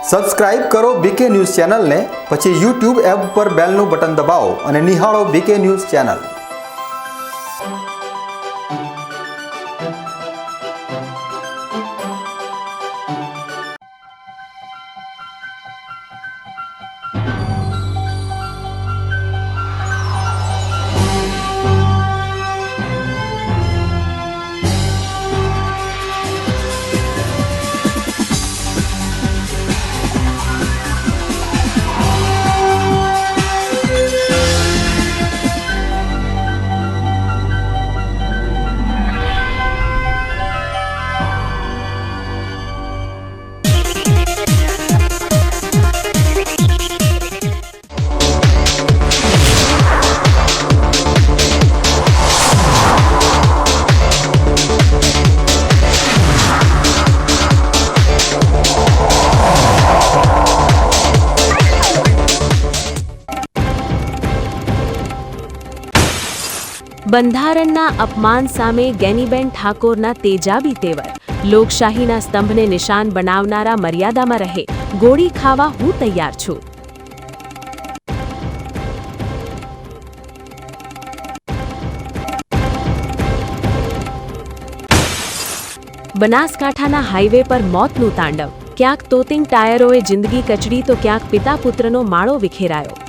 Subscribe કરો બીકે news ચેનલને, પછી YouTube એપ પર બેલનું બટન દબાવો અને નિહાળો બીકે ન્યૂઝ ચેનલ। બંધારણના અપમાન સામે ગેનીબેન ઠાકોરના તેજાબી તેવર। લોકશાહીના સ્તંભને નિશાન બનાવનારા મર્યાદામાં રહે, ગોળી ખાવા હું તૈયાર છું। બનાસકાંઠાના હાઈવે પર મોતનું તાંડવ। ક્યાંક તોતિંગ ટાયરોએ જિંદગી કચડી તો ક્યાંક પિતા પુત્રનો માળો વિખેરાયો।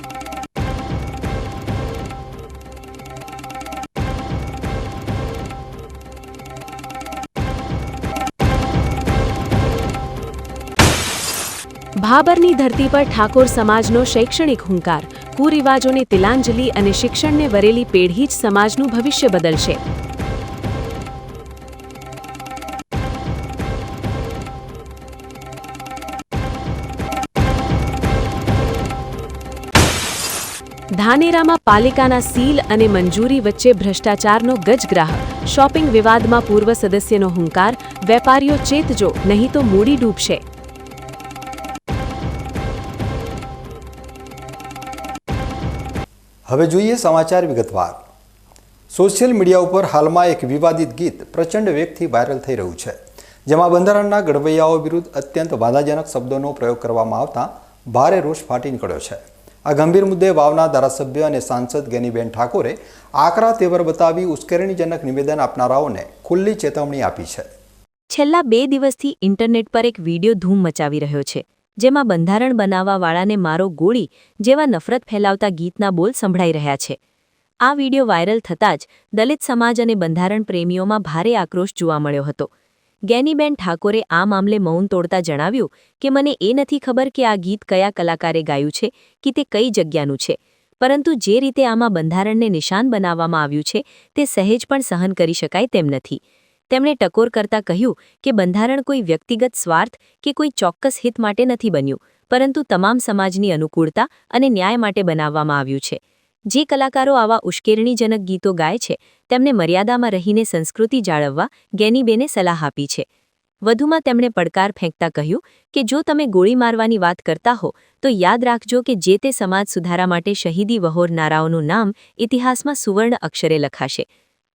ભાબરની ધરતી પર ઠાકોર સમાજનો શૈક્ષણિક હુંકાર। કુરિવાજોને તિલાંજલિ અને શિક્ષણને વરેલી પેઢી જ સમાજનું ભવિષ્ય બદલશે। ધાનેરામાં પાલિકાના સીલ અને મંજૂરી વચ્ચે ભ્રષ્ટાચારનો ગજગ્રાહ। શોપિંગ વિવાદમાં પૂર્વ સદસ્યનો હુંકાર। વેપારીઓ ચેતજો, નહીં તો મૂડી ડૂબશે। હવે જોઈએ સમાચાર વિગતવાર। સોશિયલ મીડિયા ઉપર હાલમાં એક વિવાદિત ગીત પ્રચંડ વેગથી વાયરલ થઈ રહ્યું છે, જેમાં બંધારણના ઘડવૈયાઓ વિરુદ્ધ અત્યંત વાંધાજનક શબ્દોનો પ્રયોગ કરવામાં આવતા ભારે રોષ ફાટી નીકળ્યો છે। આ ગંભીર મુદ્દે વાવના ધારાસભ્ય અને સાંસદ ગેનીબેન ઠાકોરે આકરા તેવર બતાવી ઉશ્કેરણીજનક નિવેદન આપનારાઓને ખુલ્લી ચેતવણી આપી છે। છેલ્લા 2 દિવસથી ઇન્ટરનેટ પર એક વિડીયો ધૂમ મચાવી રહ્યો છે, જેમાં બંધારણ બનાવવાવાળાને મારો ગોળી જેવા નફરત ફેલાવતા ગીતના બોલ સંભળાઈ રહ્યા છે। આ વિડીયો વાયરલ થતાં જ દલિત સમાજ અને બંધારણ પ્રેમીઓમાં ભારે આક્રોશ જોવા મળ્યો હતો। ગેનીબેન ઠાકોરે આ મામલે મૌન તોડતા જણાવ્યું કે મને એ નથી ખબર કે આ ગીત કયા કલાકારે ગાયું છે કે તે કઈ જગ્યાનું છે, પરંતુ જે રીતે આમાં બંધારણને નિશાન બનાવવામાં આવ્યું છે તે સહેજ પણ સહન કરી શકાય તેમ નથી। તેમણે ટકોર કરતા કહ્યું કે બંધારણ કોઈ વ્યક્તિગત સ્વાર્થ કે કોઈ ચોક્કસ હિત માટે નથી બન્યું, પરંતુ તમામ સમાજની અનુકૂળતા અને ન્યાય માટે બનાવવામાં આવ્યું છે। જે કલાકારો આવા ઉશ્કેરણીજનક ગીતો ગાય છે તેમને મર્યાદામાં રહીને સંસ્કૃતિ જાળવવા ગેનીબેને સલાહ આપી છે। વધુમાં તેમણે પડકાર ફેંકતા કહ્યું કે જો તમે ગોળી મારવાની વાત કરતા હો તો યાદ રાખજો કે જે તે સમાજ સુધારા માટે શહીદી વહોરનારાઓનું નામ ઇતિહાસમાં સુવર્ણ અક્ષરે લખાશે।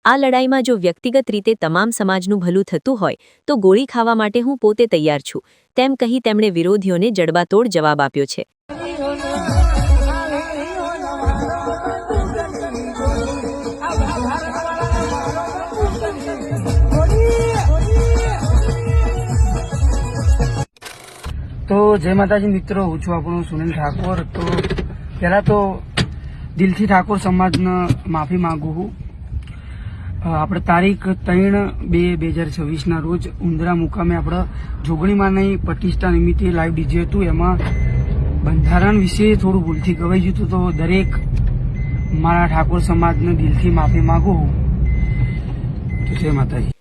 આ લડાઈમાં જો વ્યક્તિગત રીતે તમામ સમાજનું ભલું થતું હોય તો ગોળી ખાવા માટે હું પોતે તૈયાર છું, તેમ કહી તેમણે વિરોધીઓને જડબાતોડ જવાબ આપ્યો છે। તો જય માતાજી મિત્રો, હું છું આપણો સુનિલ ઠાકોર। તો પહેલાં તો દિલથી ઠાકોર સમાજને માફી માગું છું। આપણે તારીખ 3/2/2026ના રોજ ઉંદરા મુકામે આપણે જોગણીમાંની પ્રતિષ્ઠા નિમિત્તે લાઈવ ડીજે હતું, એમાં બંધારણ વિશે થોડું ભૂલથી ગવાઈ ગયું હતું, તો દરેક મારા ઠાકોર સમાજને દિલથી માફી માગું છું। તો જય માતાજી।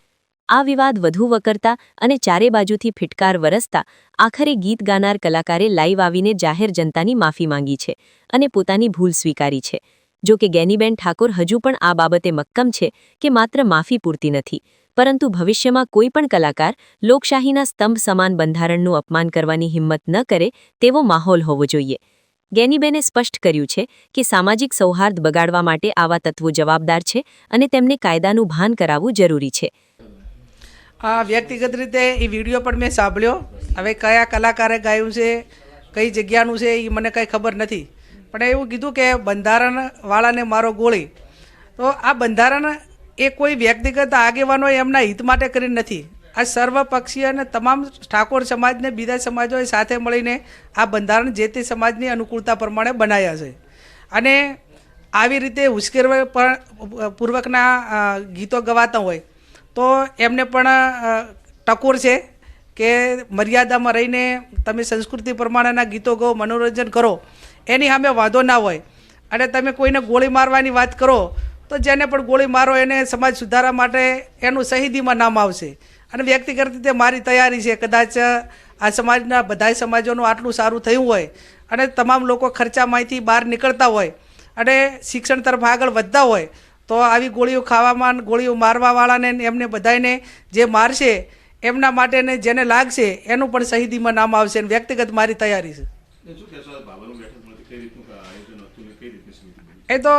આ વિવાદ વધુ વકરતા અને ચારે બાજુથી ફિટકાર વરસતા આખરે ગીત ગાનાર કલાકારે લાઈવ આવીને જાહેર જનતાની માફી માંગી છે અને પોતાની ભૂલ સ્વીકારી છે। જો કે ગેનીબેન ઠાકોર હજુ પણ આ બાબતે મક્કમ છે કે માત્ર માફી પૂરતી નથી, પરંતુ ભવિષ્યમાં કોઈ પણ કલાકાર લોકશાહીના સ્તંભ સમાન બંધારણનું અપમાન કરવાની હિંમત ન કરે તેવો માહોલ હોવો જોઈએ। ગેનીબેને સ્પષ્ટ કર્યું છે કે સામાજિક સૌહાર્દ બગાડવા માટે આવા તત્વો જવાબદાર છે અને તેમને કાયદાનું ભાન કરાવવું જરૂરી છે। વ્યક્તિગત રીતે એ વિડીયો પણ મેં સાંભળ્યો. હવે કયા કલાકારે ગાયું છે, કઈ જગ્યાનું છે, એ મને કંઈ ખબર નથી. પણ એવું કીધું કે બંધારણવાળાને મારો ગોળી. તો આ બંધારણ એ કોઈ વ્યક્તિગત આગેવાનો એમના હિત માટે કરીને નથી. આ સર્વપક્ષીય અને તમામ ઠાકોર સમાજને બીજા સમાજોએ સાથે મળીને આ બંધારણ જે તે સમાજની અનુકૂળતા પ્રમાણે બનાવ્યા છે. અને આવી રીતે ઉશ્કેરવા પૂર્વકના ગીતો ગવાતા હોય તો એમને પણ ટકોર છે કે મર્યાદામાં રહીને તમે સંસ્કૃતિ પ્રમાણેના ગીતો ગો, મનોરંજન કરો, એની સામે વાંધો ના હોય. અને તમે કોઈને ગોળી મારવાની વાત કરો તો જેને પણ ગોળી મારો એને સમાજ સુધારા માટે એનું શહીદીમાં નામ આવશે. અને વ્યક્તિગત રીતે મારી તૈયારી છે, કદાચ આ સમાજના બધા સમાજોનું આટલું સારું થયું હોય અને તમામ લોકો ખર્ચામાંથી બહાર નીકળતા હોય અને શિક્ષણ તરફ આગળ વધતા હોય તો આવી ગોળીઓ ખાવામાં, ગોળીઓ મારવાવાળાને એમને બધાને જે મારશે એમના માટે ને જેને લાગશે એનું પણ શહીદીમાં નામ આવશે. અને વ્યક્તિગત મારી તૈયારી છે. એ તો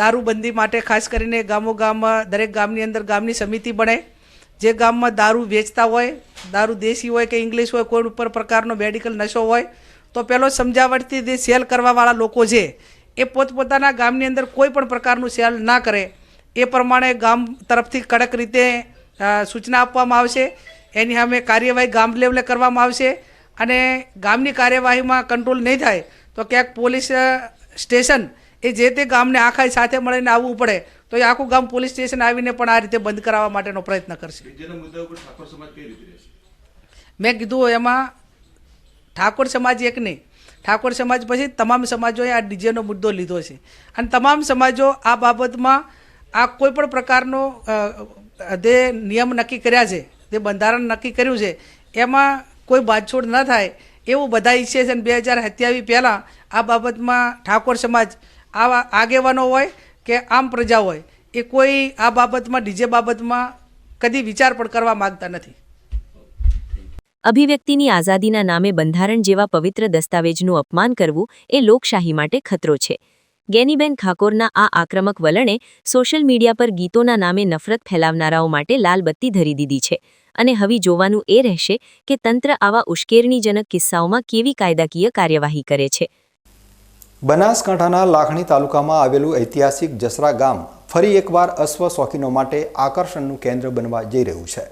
દારૂબંધી માટે ખાસ કરીને ગામોગામ, દરેક ગામની અંદર ગામની સમિતિ બને. જે ગામમાં દારૂ વેચતા હોય, દારૂ દેશી હોય કે ઇંગ્લિશ હોય, કોઈ ઉપર પ્રકારનો મેડિકલ નશો હોય તો પહેલો સમજાવટથી જે સેલ કરવાવાળા લોકો છે એ પોતપોતાના ગામની અંદર કોઈ પણ પ્રકારનું સેલ ના કરે એ પ્રમાણે ગામ તરફથી કડક રીતે સૂચના આપવામાં આવશે. એની સામે કાર્યવાહી ગામ લેવલે કરવામાં આવશે. અને ગામની કાર્યવાહીમાં કંટ્રોલ નહીં થાય તો ક્યાંક પોલીસ સ્ટેશન એ જે તે ગામને આખા સાથે મળીને આવવું પડે તો એ આખું ગામ પોલીસ સ્ટેશન આવીને પણ આ રીતે બંધ કરાવવા માટેનો પ્રયત્ન કરશે. મેં કીધું એમાં ઠાકોર સમાજ એક નહીં, ઠાકોર સમાજ પછી તમામ સમાજોએ આ ડીજેનો મુદ્દો લીધો છે. અને તમામ સમાજો આ બાબતમાં આ કોઈ પણ પ્રકારનો જે નિયમ નક્કી કર્યા છે, જે બંધારણ નક્કી કર્યું છે એમાં કોઈ બાંધછોડ ન થાય એવું બધા ઈચ્છે છે. અને 2027 પહેલાં આ બાબતમાં ઠાકોર સમાજ આવા આગેવાનો હોય કે આમ પ્રજા હોય એ કોઈ આ બાબતમાં, ડીજે બાબતમાં કદી વિચાર પણ કરવા માગતા નથી. અભિવ્યક્તિની આઝાદીના નામે બંધારણ જેવા પવિત્ર દસ્તાવેજનું અપમાન કરવું એ લોકશાહી માટે ખતરો છે. ગેનીબેન ઠાકોરના આ આક્રમક વલણે સોશિયલ મીડિયા પર ગીતોના નામે નફરત ફેલાવનારાઓ માટે લાલબત્તી ધરી દીધી છે. અને હવે જોવાનું એ રહેશે કે તંત્ર આવા ઉશ્કેરણીજનક કિસ્સાઓમાં કેવી કાયદાકીય કાર્યવાહી કરે છે. બનાસકાંઠાના લાખણી તાલુકામાં આવેલું ઐતિહાસિક જસરા ગામ ફરી એકવાર અશ્વ શોખીનો માટે આકર્ષણનું કેન્દ્ર બનવા જઈ રહ્યું છે.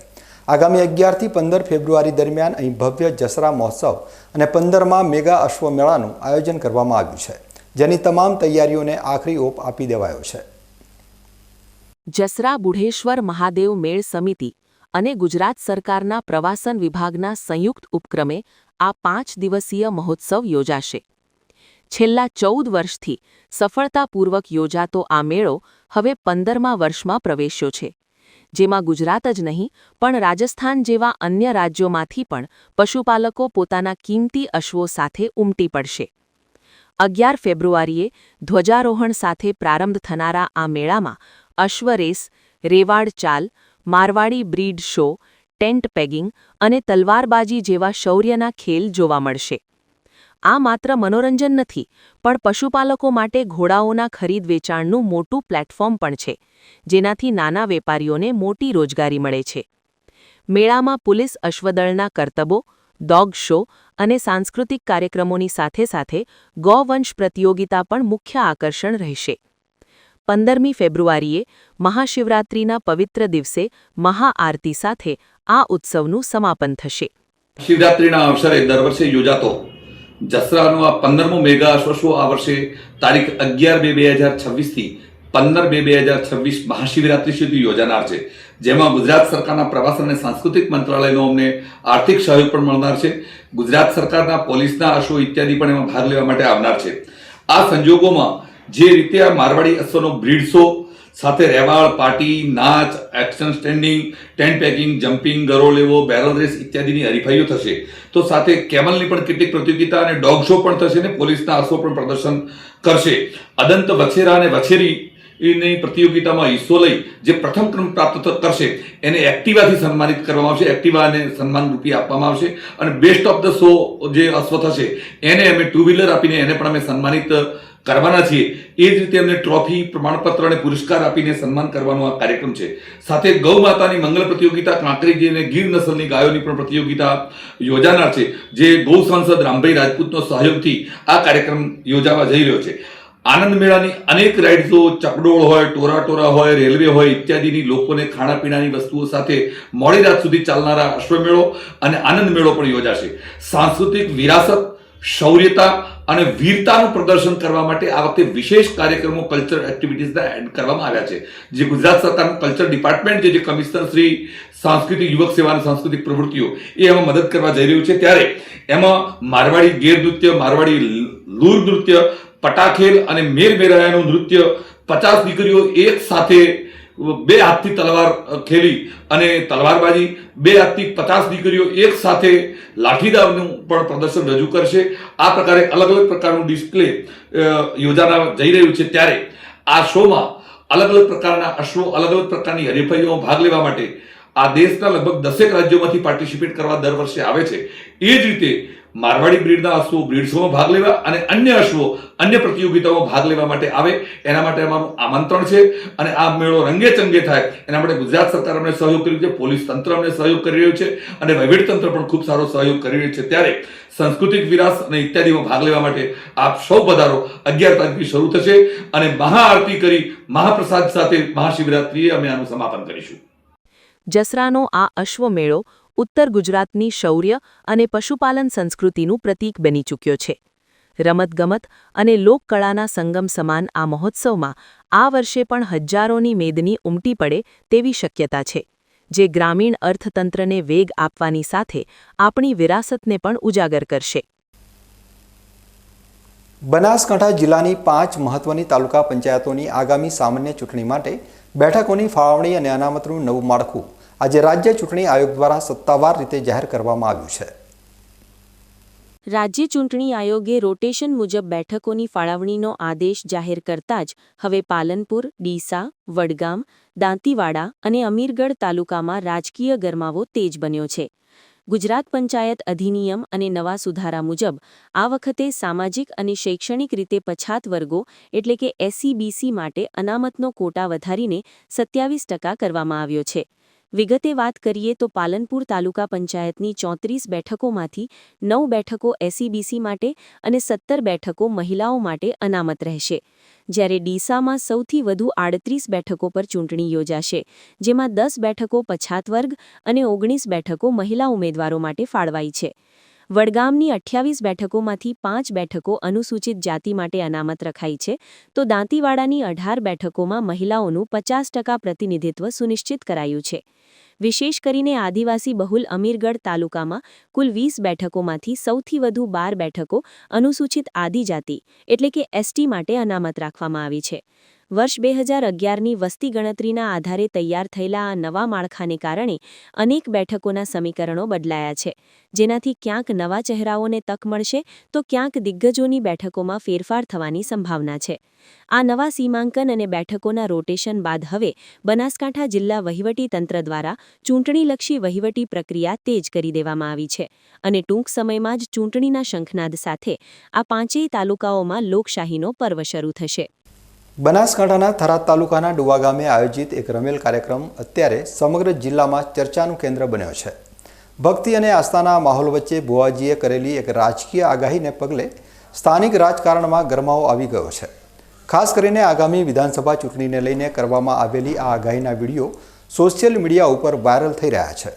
આગામી 11 થી 15 ફેબ્રુઆરી દરમિયાન અહીં ભવ્ય જસરા મહોત્સવ અને 15મા મેગા અશ્વ મેળાનું આયોજન કરવામાં આવ્યું છે, જેની તમામ તૈયારીઓને આખરી ઓપ આપી દેવાયો છે. જસરા બુઢેશ્વર મહાદેવ મેળ સમિતિ અને ગુજરાત સરકારના પ્રવાસન વિભાગના સંયુક્ત ઉપક્રમે આ 5 દિવસીય મહોત્સવ યોજાશે. છેલ્લા 14 વર્ષથી સફળતાપૂર્વક યોજાતો આ મેળો હવે 15મા વર્ષમાં પ્રવેશ્યો છે, જેમાં ગુજરાત જ નહીં પણ રાજસ્થાન જેવા અન્ય રાજ્યોમાંથી પણ પશુપાલકો પોતાના કિંમતી અશ્વો સાથે ઉમટી પડશે. 11 ફેબ્રુઆરીએ ધ્વજારોહણ સાથે પ્રારંભ થનારા આ મેળામાં અશ્વરેસ, રેવાડ ચાલ, મારવાડી બ્રીડ શો, ટેન્ટ પેગિંગ અને તલવારબાજી જેવા શૌર્યના ખેલ જોવા મળશે. આ માત્ર મનોરંજન નથી પણ પશુપાલકો માટે ઘોડાઓના ખરીદ વેચાણનું મોટું પ્લેટફોર્મ પણ છે, જેનાથી નાના વેપારીઓને મોટી રોજગારી મળે છે. મેળામાં પોલીસ અશ્વદળના કરતબો, ડોગ શો અને સાંસ્કૃતિક કાર્યક્રમોની સાથે સાથે ગૌવંશ પ્રતિયોગિતા પણ મુખ્ય આકર્ષણ રહેશે. 15મી ફેબ્રુઆરીએ મહાશિવરાત્રિના પવિત્ર દિવસે મહાઆરતી સાથે આ ઉત્સવનું સમાપન થશે. શિવરાત્રિના અવસરે દર વર્ષે યોજાતો જસરાનો આ 15મો મેગા અશ્વ શો આ વર્ષે તારીખ 11/2/2026 થી 15/2/2026 મહાશિવરાત્રી સુધી યોજાનાર છે, જેમાં ગુજરાત સરકારના પ્રવાસન અને સાંસ્કૃતિક મંત્રાલયનો અમને આર્થિક સહયોગ પણ મળનાર છે. ગુજરાત સરકારના પોલીસના અશ્વો ઇત્યાદિ પણ એમાં ભાગ લેવા માટે આવનાર છે. આ સંજોગોમાં જે રીતે આ મારવાડી અશ્વનો બ્રીડ શો સાથે રેવાડ, પાર્ટી, નાચ, action standing, tent packing, jumping, ગરો લેવો, બેરલ રેસ ઇત્યાદિની હરીફાઈઓ થશે. તો સાથે કેમલની પણ કેટલીક પ્રતિયોગિતા અને ડોગ શો પણ થશે અને પોલીસના અશ્વો પણ પ્રદર્શન કરશે. અદંત વછેરા અને વછેરીની પ્રતિયોગિતામાં હિસ્સો લઈ જે પ્રથમ ક્રમ પ્રાપ્ત કરશે એને એક્ટિવાથી સન્માનિત કરવામાં આવશે. એક્ટિવાને સન્માન રૂપી આપવામાં આવશે અને બેસ્ટ ઓફ ધ શો જે અશ્વ થશે એને અમે 2 વ્હીલર આપીને એને પણ અમે સન્માનિત કરવાના છીએ એ જ રીતે એમને ટ્રોફી, પ્રમાણપત્ર અને પુરસ્કાર આપીને સન્માન કરવાનો આ કાર્યક્રમ છે. સાથે ગૌ માતાની મંગલ પ્રતિયોગિતા, કાંકરેજી અને ગીર નસલની ગાયોની પણ પ્રતિયોગિતા યોજાનાર છે, જે ગૌ સાંસદ રામભાઈ રાજપૂતનો સહયોગથી આ કાર્યક્રમ યોજાવા જઈ રહ્યો છે. આનંદ મેળાની અનેક રાઇડ્સો, ચકડોળ હોય, ટોરા હોય, રેલવે હોય ઇત્યાદિની લોકોને ખાણાપીણાની વસ્તુઓ સાથે મોડી રાત સુધી ચાલનારા અશ્વમેળો અને આનંદ મેળો પણ યોજાશે. સાંસ્કૃતિક વિરાસત, શૌર્યતા અને વીરતાનું પ્રદર્શન કરવા માટે આ વખતે વિશેષ કાર્યક્રમો, કલ્ચર એક્ટિવિટીઝના એડ કરવામાં આવ્યા છે, જે ગુજરાત સરકારનું કલ્ચર ડિપાર્ટમેન્ટ જે કમિશનર શ્રી સાંસ્કૃતિક યુવક સેવા અને સાંસ્કૃતિક પ્રવૃત્તિઓ એ એમાં મદદ કરવા જઈ રહ્યું છે. ત્યારે એમાં મારવાડી ગેર નૃત્ય, મારવાડી લૂર નૃત્ય, પટાખેલ અને મેરમેરાયાનું નૃત્ય, 50 દીકરીઓ એક સાથે 2 હાથથી તલવાર ખેલી અને તલવારબાજી, 2 હાથથી 50 દીકરીઓ એક સાથે લાઠીદાવનું પણ પ્રદર્શન રજૂ કરશે. આ પ્રકારે અલગ અલગ પ્રકારનું ડિસ્પ્લે યોજાવા જઈ રહ્યું છે. ત્યારે આ શોમાં અલગ અલગ પ્રકારના અશ્વો, અલગ અલગ પ્રકારની હરીફાઈઓમાં ભાગ લેવા માટે આ દેશના લગભગ 10 રાજ્યોમાંથી પાર્ટિસિપેટ કરવા દર વર્ષે આવે છે. એ જ રીતે મારવાડી બ્રીડના અશ્વો બ્રીડ શોમાં ભાગ લેવા અને અન્ય અશ્વો અન્ય પ્રતિયોગિતાઓમાં ભાગ લેવા માટે આવે, એના માટે અમારું આમંત્રણ છે. અને આ મેળો રંગે ચંગે થાય એના માટે ગુજરાત સરકાર અમને સહયોગ કરી રહ્યું છે, પોલીસ તંત્ર અમને સહયોગ કરી રહ્યું છે અને વહીવટીતંત્ર પણ ખૂબ સારો સહયોગ કરી રહ્યું છે. ત્યારે સાંસ્કૃતિક વિરાસત અને ઇત્યાદિમાં ભાગ લેવા માટે આપ સૌ પધારો. 11 તારીખથી શરૂ થશે અને મહાઆરતી કરી મહાપ્રસાદ સાથે મહાશિવરાત્રિએ અમે આનું સમાપન કરીશું. જસરાનો આ અશ્વમેળો ઉત્તર ગુજરાતની શૌર્ય અને પશુપાલન સંસ્કૃતિનું પ્રતીક બની ચૂક્યો છે. રમતગમત અને લોકકળાના સંગમ સમાન આ મહોત્સવમાં આ વર્ષે પણ હજારોની મેદની ઉમટી પડે તેવી શક્યતા છે, જે ગ્રામીણ અર્થતંત્રને વેગ આપવાની સાથે આપણી વિરાસતને પણ ઉજાગર કરશે. બનાસકાંઠા જિલ્લાની 5 મહત્વની તાલુકા પંચાયતોની આગામી સામાન્ય ચૂંટણી માટે બેઠકોની ફાળવણી અને અનામતનું નવું માળખું આજે રાજ્ય ચૂંટણી આયોગ દ્વારા સત્તાવાર રીતે જાહેર કરવામાં આવ્યું છે. રાજ્ય ચૂંટણી આયોગે રોટેશન મુજબ બેઠકોની ફાળવણીનો આદેશ જાહેર કરતા જ હવે પાલનપુર, ડીસા, વડગામ, દાંતીવાડા અને અમીરગઢ તાલુકામાં રાજકીય ગરમાવો તેજ બન્યો છે. ગુજરાત પંચાયત અધિનિયમ અને નવા સુધારા મુજબ આ વખતે સામાજિક અને શૈક્ષણિક રીતે પછાત વર્ગો એટલે કે એસસીબીસી માટે અનામતનો કોટા વધારીને 27% કરવામાં આવ્યો છે. વિગતે વાત કરીએ તો પાલનપુર તાલુકા પંચાયતની 34 બેઠકોમાંથી 9 બેઠકો એસસીબીસી માટે અને 17 બેઠકો મહિલાઓ માટે અનામત રહેશે, જ્યારે ડીસામાં સૌથી વધુ 38 બેઠકો પર ચૂંટણી યોજાશે, જેમાં 10 બેઠકો પછાત વર્ગ અને 19 બેઠકો મહિલા ઉમેદવારો માટે ફાળવાઈ છે. વડગામની 28 બેઠકોમાંથી 5 બેઠકો અનુસૂચિત જાતિ માટે અનામત રખાઈ છે, તો દાંતીવાડાની 18 બેઠકોમાં મહિલાઓનું 50% પ્રતિનિધિત્વ સુનિશ્ચિત કરાયું છે. વિશેષ કરીને આદિવાસી બહુલ અમીરગઢ તાલુકામાં કુલ 20 બેઠકોમાંથી સૌથી વધુ 12 બેઠકો અનુસૂચિત આદિજાતિ એટલે કે એસટી માટે અનામત રાખવામાં આવી છે. વર્ષ 2011ની વસ્તી ગણતરીના આધારે તૈયાર થયેલા આ નવા માળખાને કારણે અનેક બેઠકોના સમીકરણો બદલાયા છે, જેનાથી ક્યાંક નવા ચહેરાઓને તક મળશે તો ક્યાંક દિગ્ગજોની બેઠકોમાં ફેરફાર થવાની સંભાવના છે. આ નવા સીમાંકન અને બેઠકોના રોટેશન બાદ હવે બનાસકાંઠા જિલ્લા વહીવટી તંત્ર દ્વારા ચૂંટણીલક્ષી વહીવટી પ્રક્રિયા તેજ કરી દેવામાં આવી છે અને ટૂંક સમયમાં જ ચૂંટણીના શંખનાદ સાથે આ 5 તાલુકાઓમાં લોકશાહીનો પર્વ શરૂ થશે. બનાસકાંઠાના થરાદ તાલુકાના ડુવા ગામે આયોજિત એક રમેલ કાર્યક્રમ અત્યારે સમગ્ર જિલ્લામાં ચર્ચાનું કેન્દ્ર બન્યો છે. ભક્તિ અને આસ્થાના માહોલ વચ્ચે ભુવાજીએ કરેલી એક રાજકીય આગાહીને પગલે સ્થાનિક રાજકારણમાં ગરમાવો આવી ગયો છે. ખાસ કરીને આગામી વિધાનસભા ચૂંટણીને લઈને કરવામાં આવેલી આ આગાહીના વિડીયો સોશિયલ મીડિયા ઉપર વાયરલ થઈ રહ્યા છે.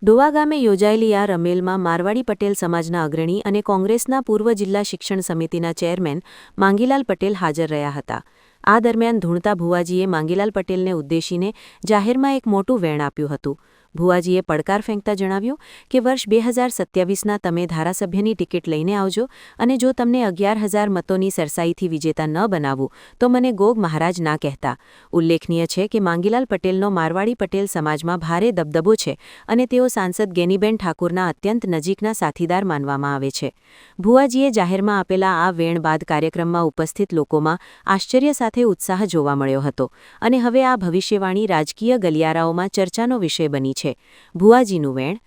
ડોવા ગામે યોજાયેલી આ રમેલમાં મારવાડી પટેલ સમાજના અગ્રણી અને કોંગ્રેસના પૂર્વ જિલ્લા શિક્ષણ સમિતિના ચેરમેન માંગીલાલ પટેલ હાજર રહ્યા હતા. આ દરમિયાન ધૂણતા ભુવાજીએ માંગીલાલ પટેલને ઉદ્દેશીને જાહેરમાં એક મોટું વેણ આપ્યું હતું. ભુવાજીએ પડકાર ફેંકતા જણાવ્યું કે વર્ષ 2027ના તમે ધારાસભ્યની ટિકિટ લઈને આવજો અને જો તમને 11,000 મતોની સરસાઈથી વિજેતા ન બનાવું તો મને ગોગ મહારાજ ના કહેતા. ઉલ્લેખનીય છે કે માંગીલાલ પટેલનો મારવાડી પટેલ સમાજમાં ભારે દબદબો છે અને તેઓ સાંસદ ગેનીબેન ઠાકુરના અત્યંત નજીકના સાથીદાર માનવામાં આવે છે. ભુવાજીએ જાહેરમાં આપેલા આ વેણ બાદ કાર્યક્રમમાં ઉપસ્થિત લોકોમાં આશ્ચર્ય સાથે ઉત્સાહ જોવા મળ્યો હતો અને હવે આ ભવિષ્યવાણી રાજકીય ગલિયારાઓમાં ચર્ચાનો વિષય બની છે. ભુવાજીનું વેણ.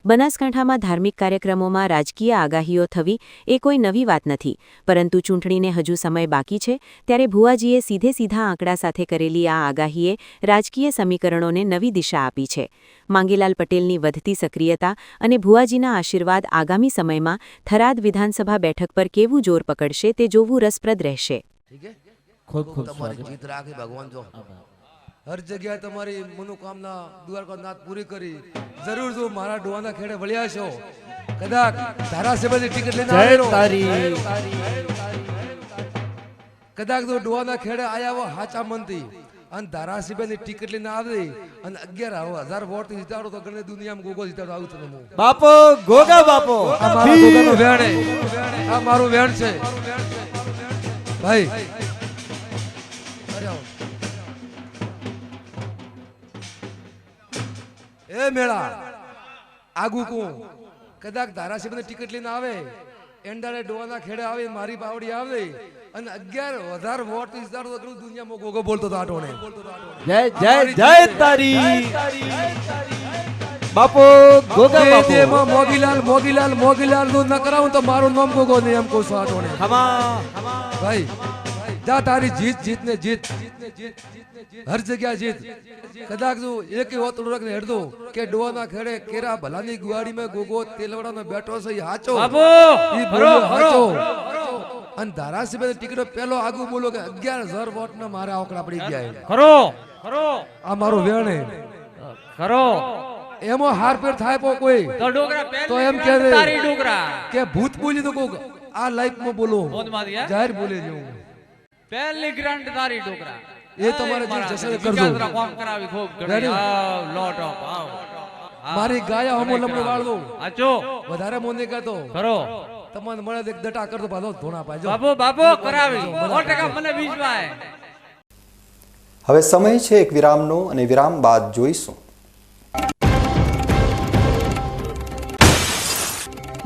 બનાસકાંઠામાં ધાર્મિક કાર્યક્રમોમાં રાજકીય આગાહીઓ થવી એ કોઈ નવી વાત નથી, પરંતુ ચૂંટણીને હજુ સમય બાકી છે ત્યારે ભુવાજીએ સીધા આંકડા સાથે કરેલી આ આગાહીએ રાજકીય સમીકરણોને નવી દિશા આપી છે. માંગીલાલ પટેલની વધતી સક્રિયતા અને ભુવાજીના આશીર્વાદ આગામી સમયમાં થરાદ વિધાનસભા બેઠક પર કેવું જોર પકડશે તે જોવું રસપ્રદ રહેશે. ખૂબ ખૂબ તમારી જીત રાખે ભગવાન. જો હર જગ્યાએ તમારી મનોકામના દ્વારકાનાથ પૂરી કરી. જરૂર જો મારા ડોવાના ખેડે વળ્યા છો, કદાચ ધારાસભ્યની ટિકિટ લઈને આવેલો, કદાચ જો ડોવાના ખેડે આયા હો હાચા મનથી અને ધારાસભ્યની ટિકિટ લઈને આવે અને 11,000 વોટ જીતાડો તો ગણે દુનિયામાં ગોગો જીતાડો આવું છે. બાપો ગોગા બાપો આ મારા ગોગાનો વેણ, આ મારું વેણ છે ભાઈ. એ મેળા આગુ કો કદાચ ધારાસભ્યની ટિકિટ લઈને આવે, એંડાને ડોવાના ખેડે આવે, મારી પાવડી આવે અને 11,000 વોટ જીતાડો તો ગણે દુનિયામાં ગોગો બોલતો તો આટોણે. જય જય જય તારી બાપો ગોગા બાપો. દેમાં મોગીલાલ નું ન કરાવું તો મારું નામ ગોગો નહીં એમ કહું છું આટોણે. ભાઈ જા તારી જીત ને જીત હર જગ્યા જીત. કદાચ જો એક હોતડું રાખને હેડતો કે ડોવાના ખેડે કેરા ભલાની ગુવાડીમાં ગોગો તેલવાડાનો બેઠો છે, ઈ હાચો ઈ બોલ્યો હાચો. અને ધારાસભ્યની ટિકિટો પહેલો આગુ બોલો કે 11,000 વોટ ના મારે આંકડા પડી ગયા. ખરો આ મારો વેણ ખરો એમાં હાર પેર થાય કોઈ તો ડોગરા પહેલી તો એમ કે તારી ડોગરા કે ભૂત બોલી તો કોક આ લાઈફ માં બોલો જાહેર બોલે જો પહેલી ગ્રાન્ડ તારી ડોગરા એ તમારે જે જશે કરજો. કોમ કરાવી ખૂબ ઘણી લોટ ઓફ મારી ગાયા હમો લમણો વાળો આચો વધારે મોને કહેતો ખરો તમને મળે એક દટા કરતો પાછો ધોણા પાજો. બાપો કરાવી 100% મને વિશ્વાસ. હવે સમય છે એક વિરામનો અને વિરામ બાદ જોઈશું.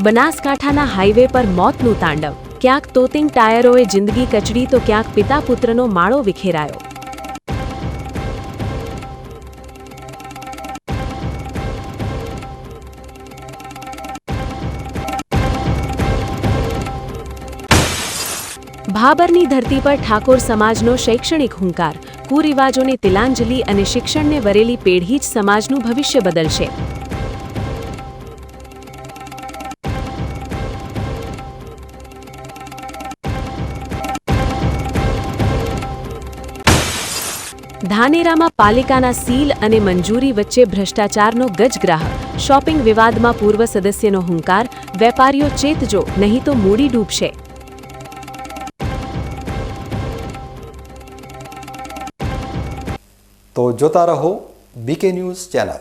બનાસકાંઠાના હાઈવે પર મોતનું તાંડવ. ક્યાંક તોતિંગ ટાયરોએ જિંદગી કચડી તો ક્યાંક પિતા પુત્રનો માળો વિખેરાયો. ભાબરની ધરતી પર ઠાકોર સમાજનો શૈક્ષણિક હુંકાર. કુરિવાજોને તિલાંજલિ અને શિક્ષણને વરેલી પેઢી જ સમાજનું ભવિષ્ય બદલશે. ધાનેરામાં પાલિકાના સીલ અને મંજૂરી વચ્ચે ભ્રષ્ટાચારનો ગજગ્રાહ. શોપિંગ વિવાદમાં પૂર્વ સદસ્યનો હુંકાર. વેપારીઓ ચેતજો, નહીં તો મૂડી ડૂબશે. તો જોતા રહો બીકે ન્યૂઝ ચેનલ.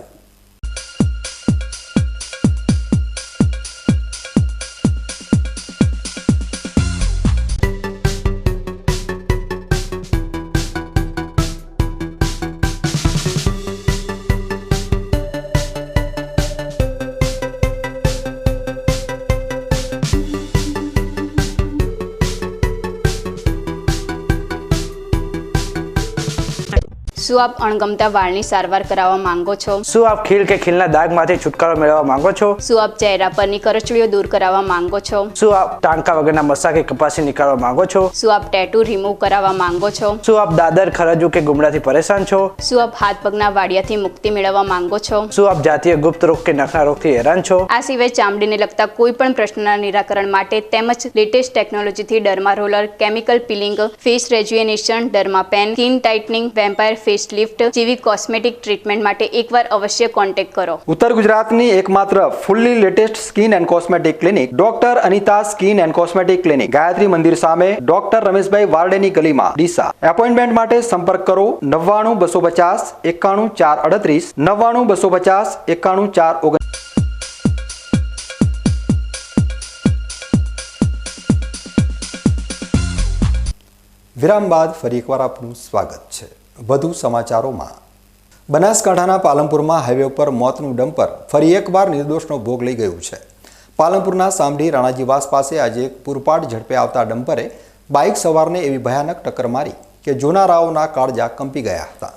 શું આપ અણગમતા વાળની સારવાર કરાવવા માંગો છો? શું આપ ખીલ કે ખીલના દાગમાંથી છુટકારો મેળવવા માંગો છો? શું આપ ચહેરા પરની કરચલીઓ દૂર કરાવવા માંગો છો? શું આપ ટાંકા વગરના મસા કે કપાસી નીકાળવા માંગો છો? શું આપ ટેટુ રિમૂવ કરાવવા માંગો છો? શું આપ દાદર ખરજુ કે ગુમડાથી પરેશાન છો? શું આપ હાથ પગના વાડિયાથી મુક્તિ મેળવવા માંગો છો? શું આપ જાતીય ગુપ્ત રોગ કે નખના રોગથી હેરાન છો? આ સિવાય ચામડીને લગતા કોઈ પણ પ્રશ્નના નિરાકરણ માટે તેમજ લેટેસ્ટ ટેકનોલોજીથી derma roller, chemical peeling, face rejuvenation, derma pen, skin tightening, vampire face lift જેવી કોસ્મેટિક ટ્રીટમેન્ટ માટે એકવાર અવશ્ય કોન્ટેક્ટ કરો. ઉત્તર ગુજરાતની એકમાત્ર fully latest skin and cosmetic clinic doctor Anita skin and cosmetic clinic, Gayatri Mandir સામે, ડોક્ટર રમેશભાઈ વારડેની ગલીમાં, ડીસા. એપોઇન્ટમેન્ટ માટે સંપર્ક કરો 99 250 91 438 99 250 91 439. વિરામ બાદ ફરી એકવાર આપનું સ્વાગત છે. વધુ સમાચારોમાં. બનાસકાંઠાના પાલનપુરમાં હાઈવે ઉપર મોતનું ડમ્પર ફરી એકવાર નિર્દોષનો ભોગ લઈ ગયું છે. પાલનપુરના સામડી રાણાજીવાસ પાસે આજે એક પૂરપાટ ઝડપે આવતા ડમ્પરે બાઇક સવારને એવી ભયાનક ટક્કર મારી કે જોનારાઓના કાળજા કંપી ગયા હતા.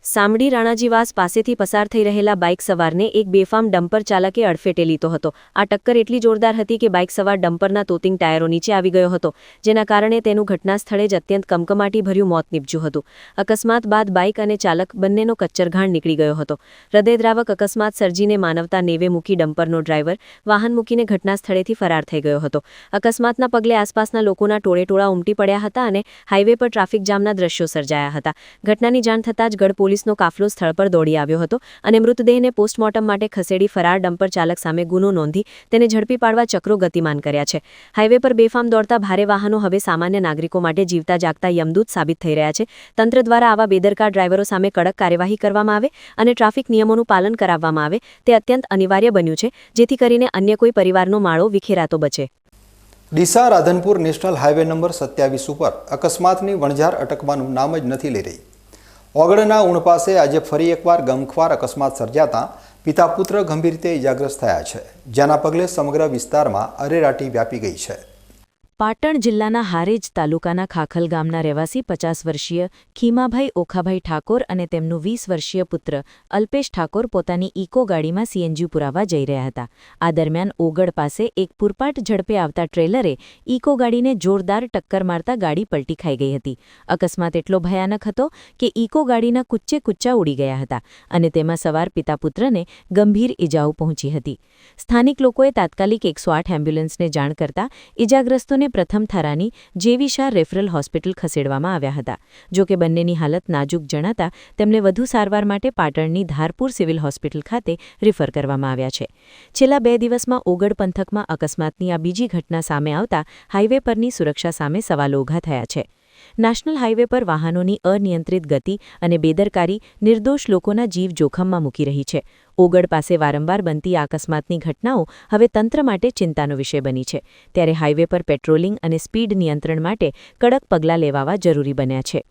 સામડી રાણાજીવાસ પાસેથી પસાર થઈ રહેલા બાઇક સવારને એક બેફામ ડમ્પર ચાલકે અડફેટે લીધો હતો. આ ટક્કર એટલી જોરદાર હતી કે બાઇક સવાર ડમ્પરના તોતિંગ ટાયરો નીચે આવી ગયો હતો, જેના કારણે તેનું ઘટના સ્થળે જ અત્યંત કમકમાટીભર્યું મોત નીપજ્યું હતું. અકસ્માત બાદ બાઇક અને ચાલક બંનેનો કચ્ચરઘાણ નીકળી ગયો હતો. હૃદયદ્રાવક અકસ્માત સર્જીને માનવતા નેવે મૂકી ડમ્પરનો ડ્રાઈવર વાહન મૂકીને ઘટના સ્થળેથી ફરાર થઈ ગયો હતો. અકસ્માતના પગલે આસપાસના લોકોના ટોળેટોળા ઉમટી પડ્યા હતા અને હાઈવે પર ટ્રાફિક જામના દ્રશ્યો સર્જાયા હતા. ઘટનાની જાણ થતાં જ ગઢ પોલીસનો કાફલો સ્થળ પર દોડી આવ્યો હતો અને મૃતદેહને પોસ્ટમોર્ટમ માટે ખસેડી ફરાર ડમ્પર ચાલક સામે ગુનો નોંધી તેને ઝડપી પાડવા ચક્રો ગતિમાન કર્યા છે. હાઈવે પર બેફામ દોડતા ભારે વાહનો હવે સામાન્ય નાગરિકો માટે જીવતા જાગતા યમદૂત સાબિત થઈ રહ્યા છે. તંત્ર દ્વારા આવા બેદરકાર ડ્રાઈવરો સામે કડક કાર્યવાહી કરવામાં આવે અને ટ્રાફિક નિયમોનું પાલન કરાવવામાં આવે તે અત્યંત અનિવાર્ય બન્યું છે, જેથી કરીને અન્ય કોઈ પરિવારનો માળો વિખેરાતો બચે. Deesa Radhanpur national highway number 27 ઉપર અકસ્માતની વણઝાર અટકવાનું નામ જ નથી લઈ રહી. ઓગળના ઊણ પાસે આજે ફરી એકવાર ગમખ્વાર અકસ્માત સર્જાતા પિતા પુત્ર ગંભીર રીતે ઇજાગ્રસ્ત થયા છે, જેના પગલે સમગ્ર વિસ્તારમાં અરેરાટી વ્યાપી ગઈ છે. પાટણ જિલ્લાના હારેજ તાલુકાના ખાખલ ગામના રહેવાસી 50 વર્ષીય ખીમાભાઈ ઓખાભાઈ ઠાકોર અને તેમનું 20 વર્ષીય પુત્ર અલ્પેશ ઠાકોર પોતાની ઇકો ગાડીમાં સીએનજી પુરાવા જઈ રહ્યા હતા. આ દરમિયાન ઓગળ પાસે એક પૂરપાટ ઝડપે આવતા ટ્રેલરે ઇકો ગાડીને જોરદાર ટક્કર મારતા ગાડી પલટી ખાઈ ગઈ હતી. અકસ્માત એટલો ભયાનક હતો કે ઇકો ગાડીના કુચ્ચે કુચ્ચા ઉડી ગયા હતા અને તેમાં સવાર પિતા પુત્રને ગંભીર ઇજાઓ પહોંચી હતી. સ્થાનિક લોકોએ તાત્કાલિક 108 એમ્બ્યુલન્સને જાણ કરતા ઇજાગ્રસ્તોને પ્રથમ થારાની જેવીશાર રેફરલ હોસ્પિટલ ખસેડવામાં આવ્યા હતા. જો કે બંનેની હાલત નાજુક જણાતા તેમને વધુ સારવાર માટે પાટણની ધારપુર સિવિલ હોસ્પિટલ ખાતે રિફર કરવામાં આવ્યા છે. છેલ્લા 2 દિવસમાં ઓગળ પંથકમાં અકસ્માતની આ બીજી ઘટના સામે આવતા હાઈવે પરની સુરક્ષા સામે સવાલો ઊભા થયા છે. નેશનલ હાઈવે પર વાહનોની અનિયંત્રિત ગતિ અને બેદરકારી નિર્દોષ લોકોના જીવ જોખમમાં મૂકી રહી છે. ઓગળ પાસે વારંવાર બનતી આ અકસ્માતની ઘટનાઓ હવે તંત્ર માટે ચિંતાનો વિષય બની છે. ત્યારે હાઈવે પર પેટ્રોલિંગ અને સ્પીડ નિયંત્રણ માટે કડક પગલાં લેવાવા જરૂરી બન્યા છે.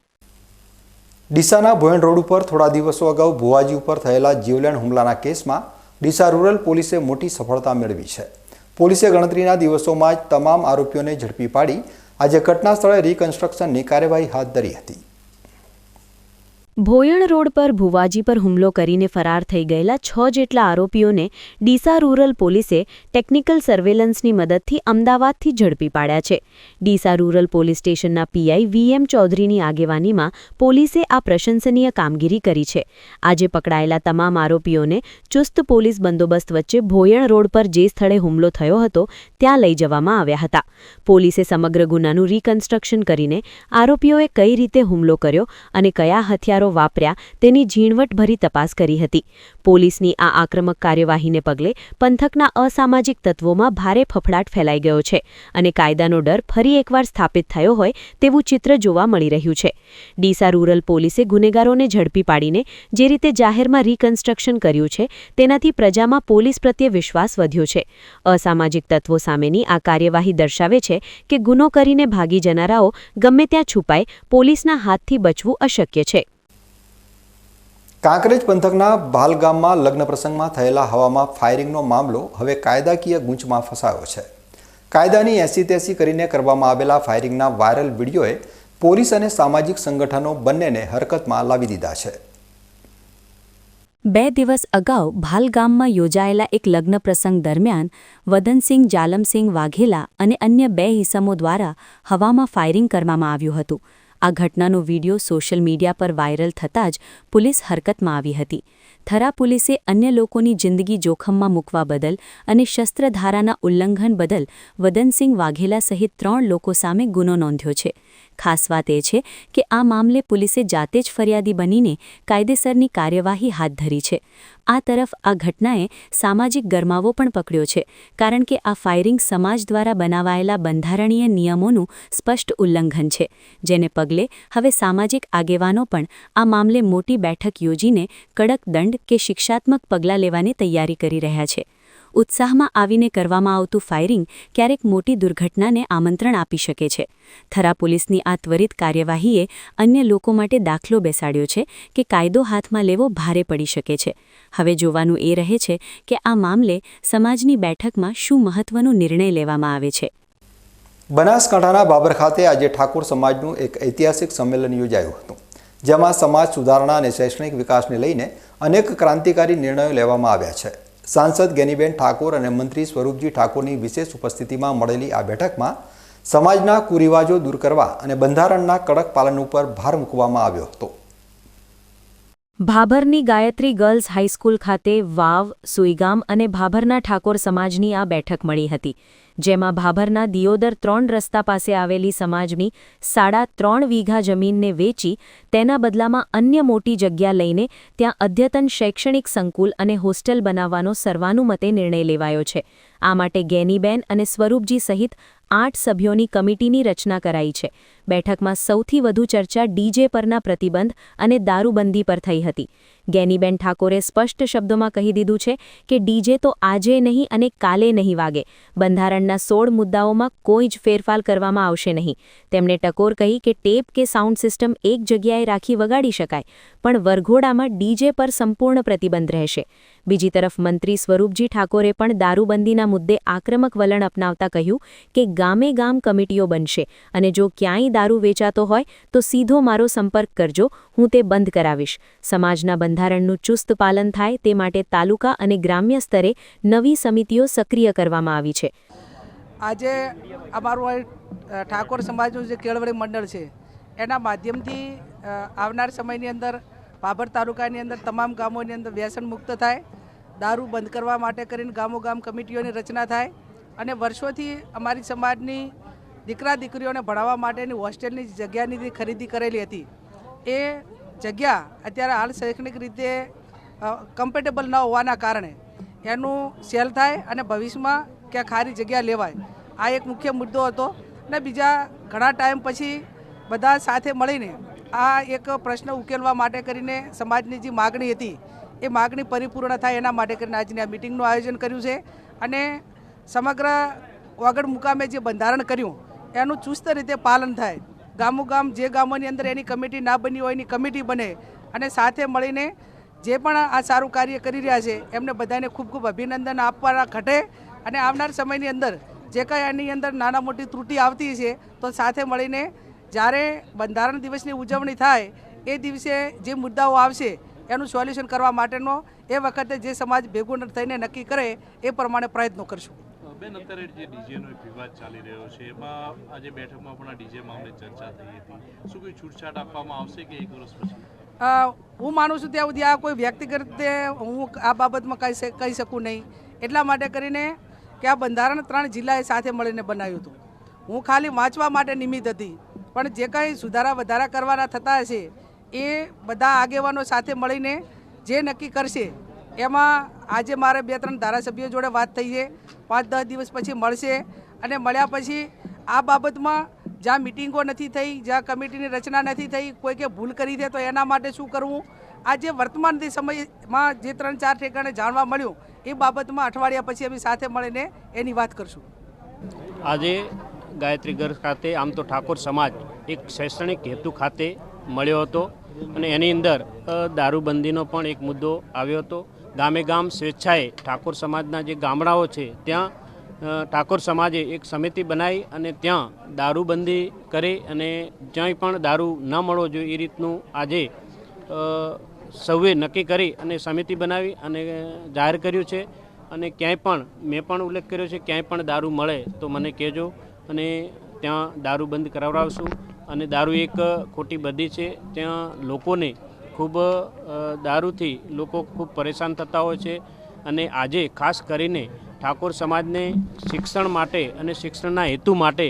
ડીસાના ભોયણ રોડ ઉપર થોડા દિવસો અગાઉ ભુવાજી ઉપર થયેલા જીવલેણ હુમલાના કેસમાં ડીસા રૂરલ પોલીસે મોટી સફળતા મેળવી છે. પોલીસે ગણતરીના દિવસોમાં જ તમામ આરોપીઓને ઝડપી પાડી આજે ઘટના સ્થળે રિકન્સ્ટ્રક્શનની કાર્યવાહી હાથ ધરી હતી. ભોયણ રોડ પર ભુવાજી પર હુમલો કરીને ફરાર થઈ ગયેલા 6 જેટલા આરોપીઓને ડીસા રૂરલ પોલીસે ટેકનિકલ સર્વેલન્સની મદદથી અમદાવાદથી ઝડપી પાડ્યા છે. ડીસા રૂરલ પોલીસ સ્ટેશનના પીઆઈ વીએમ ચૌધરીની આગેવાનીમાં પોલીસે આ પ્રશંસનીય કામગીરી કરી છે. આજે પકડાયેલા તમામ આરોપીઓને ચુસ્ત પોલીસ બંદોબસ્ત વચ્ચે ભોયણ રોડ પર જે સ્થળે હુમલો થયો હતો ત્યાં લઈ જવામાં આવ્યા હતા. પોલીસે સમગ્ર ગુનાનું રિકન્સ્ટ્રક્શન કરીને આરોપીઓએ કઈ રીતે હુમલો કર્યો અને કયા હથિયારો વાપર્યા તેની ઝીણવટભરી તપાસ કરી હતી. પોલીસની આ આક્રમક કાર્યવાહીને પગલે પંથકના અસામાજિક તત્વોમાં ભારે ફફડાટ ફેલાઈ ગયો છે અને કાયદાનો ડર ફરી એકવાર સ્થાપિત થયો હોય તેવું ચિત્ર જોવા મળી રહ્યું છે. ડીસા રૂરલ પોલીસે ગુનેગારોને ઝડપી પાડીને જે રીતે જાહેરમાં રિકન્સ્ટ્રક્શન કર્યું છે તેનાથી પ્રજામાં પોલીસ પ્રત્યે વિશ્વાસ વધ્યો છે. અસામાજિક તત્વો સામેની આ કાર્યવાહી દર્શાવે છે કે ગુનો કરીને ભાગી જનારાઓ ગમે ત્યાં છુપાય પોલીસના હાથથી બચવું અશક્ય છે. કાંકરેજ પંથકના ભાલ ગામમાં લગ્ન પ્રસંગમાં થયેલા હવામાં ફાયરિંગનો મામલો હવે કાયદાકીય ગૂંચમાં ફસાયો છે. કાયદાની એસી-તેસી કરીને કરવામાં આવેલા ફાયરિંગના વાયરલ વિડીયોએ પોલીસ અને સામાજિક સંગઠનો બંનેને હરકતમાં લાવી દીધા છે. 2 દિવસ અગાઉ ભાલ ગામમાં યોજાયેલા એક લગ્ન પ્રસંગ દરમિયાન વદનસિંહ જાલમસિંહ વાઘેલા અને અન્ય 2 ઇસમો દ્વારા હવામાં ફાયરિંગ કરવામાં આવ્યું હતું. આ ઘટનાનો વિડીયો સોશિયલ મીડિયા પર વાયરલ થતાં જ પોલીસ હરકતમાં આવી હતી. થરા પોલીસે અન્ય લોકોની જિંદગી જોખમમાં મૂકવા બદલ અને શસ્ત્રધારાના ઉલ્લંઘન બદલ વદનસિંહ વાઘેલા સહિત 3 લોકો સામે ગુનો નોંધ્યો છે. ખાસ વાત એ છે કે આ મામલે પોલીસે જાતે જ ફરિયાદી બનીને કાયદેસરની કાર્યવાહી હાથ ધરી છે. આ તરફ આ ઘટનાએ સામાજિક ગરમાવો પણ પકડ્યો છે, કારણ કે આ ફાયરિંગ સમાજ દ્વારા બનાવાયેલા બંધારણીય નિયમોનું સ્પષ્ટ ઉલ્લંઘન છે, જેને પગલે હવે સામાજિક આગેવાનો પણ આ મામલે મોટી બેઠક યોજીને કડક દંડ કે શિક્ષાત્મક પગલાં લેવાની તૈયારી કરી રહ્યા છે. ઉત્સાહમાં આવીને કરવામાં આવતું ફાયરિંગ ક્યારેક મોટી દુર્ઘટનાને આમંત્રણ આપી શકે છે. થરા પોલીસની આ ત્વરિત કાર્યવાહીએ અન્ય લોકો માટે દાખલો બેસાડ્યો છે કે કાયદો હાથમાં લેવો ભારે પડી શકે છે. હવે જોવાનું એ રહે છે કે આ મામલે સમાજની બેઠકમાં શું મહત્વનો નિર્ણય લેવામાં આવે છે. બનાસકાંઠાના બાબર ખાતે આજે ઠાકોર સમાજનું એક ઐતિહાસિક સંમેલન યોજાયું હતું, જેમાં સમાજ સુધારણા અને શૈક્ષણિક વિકાસને લઈને અનેક ક્રાંતિકારી નિર્ણયો લેવામાં આવ્યા છે. સાંસદ ગેનીબેન ઠાકોર અને મંત્રી સ્વરૂપજી ઠાકોરની વિશેષ ઉપસ્થિતિમાં મળેલી આ બેઠકમાં સમાજના કુરિવાજો દૂર કરવા અને બંધારણના કડક પાલન ઉપર ભાર મૂકવામાં આવ્યો હતો. ભાભરની ગાયત્રી ગર્લ્સ હાઈસ્કૂલ ખાતે વાવ, સુઈગામ અને ભાભરના ઠાકોર સમાજની આ બેઠક મળી હતી, જેમાં ભાભરના દિયોદર 3 રસ્તા પાસે આવેલી સમાજની 3.5 વીઘા જમીનને વેચી તેના બદલામાં અન્ય મોટી જગ્યા લઈને ત્યાં અદ્યતન શૈક્ષણિક સંકુલ અને હોસ્ટેલ બનાવવાનો સર્વાનુમતે નિર્ણય લેવાયો છે. આ માટે ગેનીબેન અને સ્વરૂપજી સહિત 8 સભ્યોની કમિટીની રચના કરાઈ છે. બેઠકમાં સૌથી વધુ ચર્ચા ડીજે પરના પ્રતિબંધ અને દારૂબંધી પર થઈ હતી. ગેનીબેન ઠાકોરે સ્પષ્ટ શબ્દોમાં કહી દીધું છે કે ડીજે તો આજે નહીં અને કાલે નહીં વાગે. બંધારણના 16 મુદ્દાઓમાં કોઈ જ ફેરફાર કરવામાં આવશે નહીં. તેમણે ટકોર કહી કે ટેપ કે સાઉન્ડ સિસ્ટમ એક જગ્યાએ રાખી વગાડી શકાય, પણ વરઘોડામાં ડીજે પર સંપૂર્ણ પ્રતિબંધ રહેશે. બીજી તરફ મંત્રી સ્વરૂપજી ઠાકોરે પણ દારૂબંધીના મુદ્દે આક્રમક વલણ અપનાવતા કહ્યું કે ગામે ગામ કમિટીઓ બનશે અને જો ક્યાંય દારૂ વેચાતો હોય તો સીધો મારો સંપર્ક કરજો, હું તે બંધ કરાવીશ. સમાજના બંધારણનું ચુસ્ત પાલન થાય તે માટે તાલુકા અને ગ્રામ્ય સ્તરે નવી સમિતિઓ સક્રિય કરવામાં આવી છે. આજે અમારું ઠાકોર સમાજનું જે કેળવણી મંડળ છે એના માધ્યમથી આવનાર સમયની અંદર ભાભર તાલુકાની અંદર તમામ ગામોની અંદર વ્યસન મુક્ત થાય, દારૂ બંધ કરવા માટે કરીને ગામો ગામ કમિટીઓની રચના થાય અને વર્ષોથી અમારી સમાજની દીકરા દીકરીઓને ભણાવવા માટેની હોસ્ટેલની જગ્યાની ખરીદી કરેલી હતી. એ જગ્યા અત્યારે હાલ શૈક્ષણિક રીતે કમ્ફર્ટેબલ ન હોવાના કારણે એનું સેલ થાય અને ભવિષ્યમાં ક્યાં ખારી જગ્યા લેવાય, આ એક મુખ્ય મુદ્દો હતો. અને બીજા ઘણા ટાઈમ પછી બધા સાથે મળીને આ એક પ્રશ્ન ઉકેલવા માટે કરીને સમાજની જે માગણી હતી એ માગણી પરિપૂર્ણ થાય એના માટે કરીને આજની આ મિટિંગનું આયોજન કર્યું છે. અને સમગ્ર વગડ મુકામે જે બંધારણ કર્યું એનું ચુસ્ત રીતે પાલન થાય. ગામો ગામ જે ગામોની અંદર એની કમિટી ના બની હોય એની કમિટી બને અને સાથે મળીને જે પણ આ સારું કાર્ય કરી રહ્યા છે એમને બધાને ખૂબ ખૂબ અભિનંદન આપવાના ઘટે અને આવનાર સમયની અંદર જે કંઈ એની અંદર નાના મોટી ત્રુટિ આવતી છે તો સાથે મળીને જ્યારે બંધારણ દિવસની ઉજવણી થાય એ દિવસે જે મુદ્દાઓ આવશે એનું સોલ્યુશન કરવા માટેનો એ વખતે જે સમાજ ભેગું થઈને નક્કી કરે એ પ્રમાણે પ્રયત્નો કરશું. બેન, અત્યારે જે ડીજેનો એક વિવાદ ચાલી રહ્યો છે એમાં આજે બેઠકમાં પણ આ ડીજે મામલે ચર્ચા થઈ હતી. શું કોઈ છૂટછાટ આપવામાં આવશે કે 1 વર્ષ પછી? હું માનું છું ત્યાં સુધી આ કોઈ વ્યક્તિગત રીતે હું આ બાબતમાં કહી શકું નહીં. એટલા માટે કરીને કે આ બંધારણ 3 જિલ્લાએ સાથે મળીને બનાવ્યું હતું. હું ખાલી વાંચવા માટે નિમિત્ત હતી, પણ જે કંઈ સુધારા વધારા કરવાના થતા હશે એ બધા આગેવાનો સાથે મળીને જે નક્કી કરશે એમાં આજે મારે 2-3 ધારાસભ્યો જોડે વાત થઈ છે. 5-10 દિવસ પછી મળશે અને મળ્યા પછી આ બાબતમાં જ્યાં મિટિંગો નથી થઈ, જ્યાં કમિટીની રચના નથી થઈ, કોઈ કે ભૂલ કરી દે તો એના માટે શું કરવું, આ જે વર્તમાન સમયમાં જે 3-4 ઠેકાણે જાણવા મળ્યું એ બાબતમાં અઠવાડિયા પછી અમે સાથે મળીને એની વાત કરશું. આજે ગાયત્રી ગર્લ્સ ખાતે આમ તો ઠાકોર સમાજ એક શૈક્ષણિક હેતુ ખાતે મળ્યો હતો અને એની અંદર દારૂબંધીનો પણ એક મુદ્દો આવ્યો હતો. ગામે ગામ સ્વેચ્છાએ ઠાકોર સમાજના જે ગામડાઓ છે ત્યાં ઠાકોર સમાજે એક સમિતિ બનાવી અને ત્યાં દારૂબંધી કરી અને જ્યાંય પણ દારૂ ન મળવો જોઈએ એ રીતનું આજે સૌએ નક્કી કરી અને સમિતિ બનાવી અને જાહેર કર્યું છે. અને ક્યાંય પણ મેં પણ ઉલ્લેખ કર્યો છે ક્યાંય પણ દારૂ મળે તો મને કહેજો અને ત્યાં દારૂ બંધ કરાવડાવશું. અને દારૂ એક ખોટી બધી છે, ત્યાં લોકોને ખૂબ દારૂથી લોકો ખૂબ પરેશાન થતા હોય છે. અને આજે ખાસ કરીને ઠાકોર સમાજને શિક્ષણ માટે અને શિક્ષણના હેતુ માટે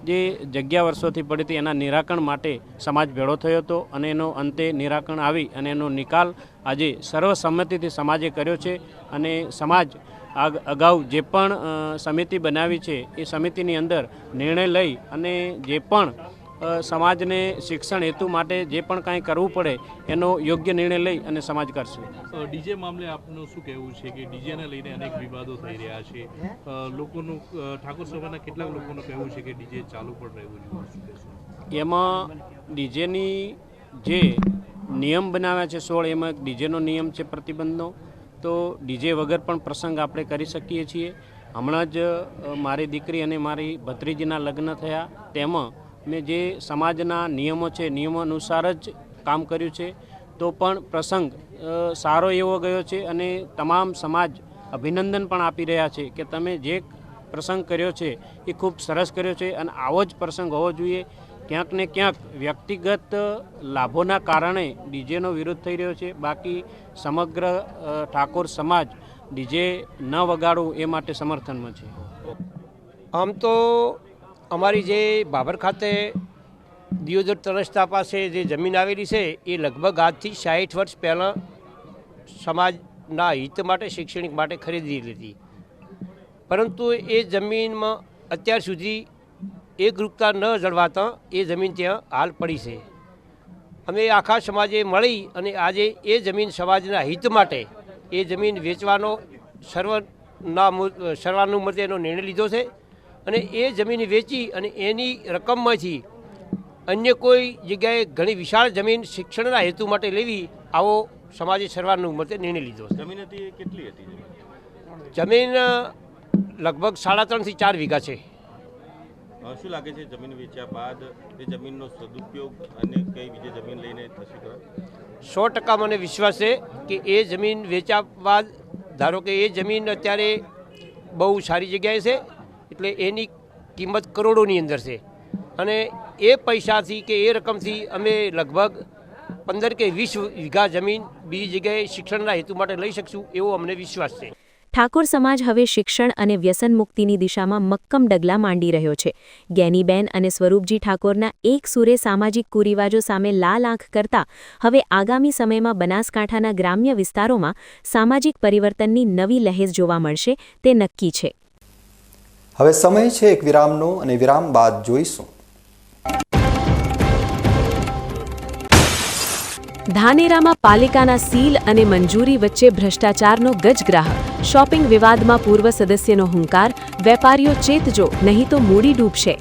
જે જગ્યા વર્ષોથી પડી હતી એના નિરાકરણ માટે સમાજ ભેળો થયો હતો અને એનો અંતે નિરાકરણ આવી અને એનો નિકાલ આજે સર્વસંમતિથી સમાજે કર્યો છે. અને સમાજ અગાઉ જે પણ સમિતિ બનાવી છે એ સમિતિની અંદર નિર્ણય લઈ અને જે પણ સમાજને શિક્ષણ હેતુ માટે જે પણ કાંઈ કરવું પડે એનો યોગ્ય નિર્ણય લઈ અને સમાજ કરશે. ડીજે મામલે આપનું શું કહેવું છે કે ડીજેને લઈને અનેક વિવાદો થઈ રહ્યા છે, લોકોનું ઠાકોર સભાના કેટલાક લોકોનું કહેવું છે કે ડીજે ચાલુ પણ રહેવું જોઈએ? એમાં ડીજેની જે નિયમ બનાવ્યા છે 16 એમાં એક ડીજેનો નિયમ છે પ્રતિબંધનો, તો ડીજે વગર પણ પ્રસંગ આપણે કરી શકીએ છીએ. હમણાં જ મારી દીકરી અને મારી ભત્રીજીના લગ્ન થયા તેમાં મેં જે સમાજના નિયમો છે નિયમો અનુસાર જ કામ કર્યું છે, તો પણ પ્રસંગ સારો એવો ગયો છે અને તમામ સમાજ અભિનંદન પણ આપી રહ્યા છે કે તમે જે પ્રસંગ કર્યો છે એ ખૂબ સરસ કર્યો છે અને આવો જ પ્રસંગ હોવો જોઈએ. ક્યાંક ને ક્યાંક વ્યક્તિગત લાભોના કારણે ડીજેનો વિરોધ થઈ રહ્યો છે, બાકી સમગ્ર ઠાકોર સમાજ ડીજે ન વગાડવું એ માટે સમર્થનમાં છે. આમ તો અમારી જે બાબર ખાતે દિયોદર તરસ્તા પાસે જે જમીન આવેલી છે એ લગભગ આજથી 60 વર્ષ પહેલાં સમાજના હિત માટે શૈક્ષણિક માટે ખરીદી લીધી, પરંતુ એ જમીનમાં અત્યાર સુધી એકરૂપતા ન જળવાતા એ જમીન ત્યાં હાલ પડી છે. અમે આખા સમાજે મળી અને આજે એ જમીન સમાજના હિત માટે એ જમીન વેચવાનો સર્વાનુમતે એનો નિર્ણય લીધો છે અને એ જમીન વેચી અને એની રકમમાંથી અન્ય કોઈ જગ્યાએ ઘણી વિશાળ જમીન શિક્ષણના હેતુ માટે લેવી આવો સમાજે સર્વાનુમતે નિર્ણય લીધો છે. જમીન હતી એ કેટલી હતી? જમીન લગભગ 3.5 થી 4 વીઘા છે. શું લાગે છે જમીન વેચ્યા બાદ એ જમીનનો સદુપયોગ અને કઈ બીજી જમીન લઈને થશે ખરા? 100% મને વિશ્વાસ છે કે એ જમીન વેચ્યા બાદ, ધારો કે એ જમીન અત્યારે બહુ સારી જગ્યાએ છે એટલે એની કિંમત કરોડોની અંદર છે અને એ પૈસાથી કે એ રકમથી અમે લગભગ 15 કે 20 વીઘા જમીન બીજી જગ્યાએ શિક્ષણના હેતુ માટે લઈ શકશું એવો અમને વિશ્વાસ છે. ઠાકોર સમાજ હવે શિક્ષણ અને વ્યસન મુક્તિની દિશામાં મક્કમ ડગલા માંડી રહ્યો છે. જ્ઞાનીબેન અને સ્વરૂપજી ઠાકોરના એક સુરે સામાજિક કુરિવાજો સામે લાલ આંખ કરતા હવે આગામી સમયમાં બનાસકાંઠાના ગ્રામ્ય વિસ્તારોમાં સામાજિક પરિવર્તનની નવી લહેર જોવા મળશે તે નક્કી છે. હવે સમય છે એક વિરામનો અને વિરામ બાદ જોઈશું. ધાનેરામાં પાલિકાના સીલ અને મંજૂરી વચ્ચે ભ્રષ્ટાચારનો ગજગ્રાહ. શોપિંગ વિવાદમાં પૂર્વ સદસ્યનો હુંકાર. વેપારીઓ ચેતજો, નહીં તો મૂડી ડૂબશે.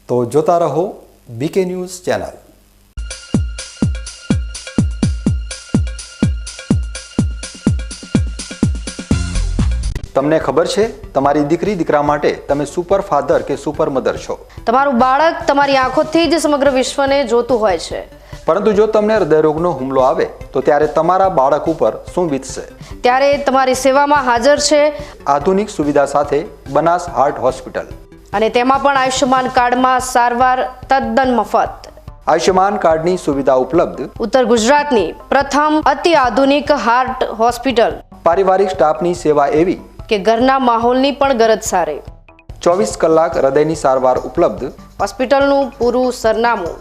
તો જોતા રહો બીકે ન્યૂઝ ચેનલ. તમને ખબર છે તમારી દીકરી દીકરા માટે તમે સુપર ફાધર કે સુપર મધર છો. તમારું બાળક તમારી આંખોથી જ સમગ્ર વિશ્વને જોતું હોય છે, પરંતુ જો તમને હૃદયરોગનો હુમલો આવે તો ત્યારે તમારા બાળક ઉપર શું વીતશે? ત્યારે તમારી સેવામાં હાજર છે આધુનિક સુવિધા સાથે બનાસ હાર્ટ હોસ્પિટલ, અને તેમાં પણ આયુષ્યમાન કાર્ડમાં સારવાર તદ્દન મફત. આયુષ્યમાન કાર્ડની સુવિધા ઉપલબ્ધ. ઉત્તર ગુજરાતની પ્રથમ અતિ આધુનિક હાર્ટ હોસ્પિટલ. પારિવારિક સ્ટાફની સેવા એવી કે ઘરના માહોલની પણ ગરજ સારે. 24 કલાક હૃદયની સારવાર ઉપલબ્ધ. હોસ્પિટલનું પૂરું સરનામું.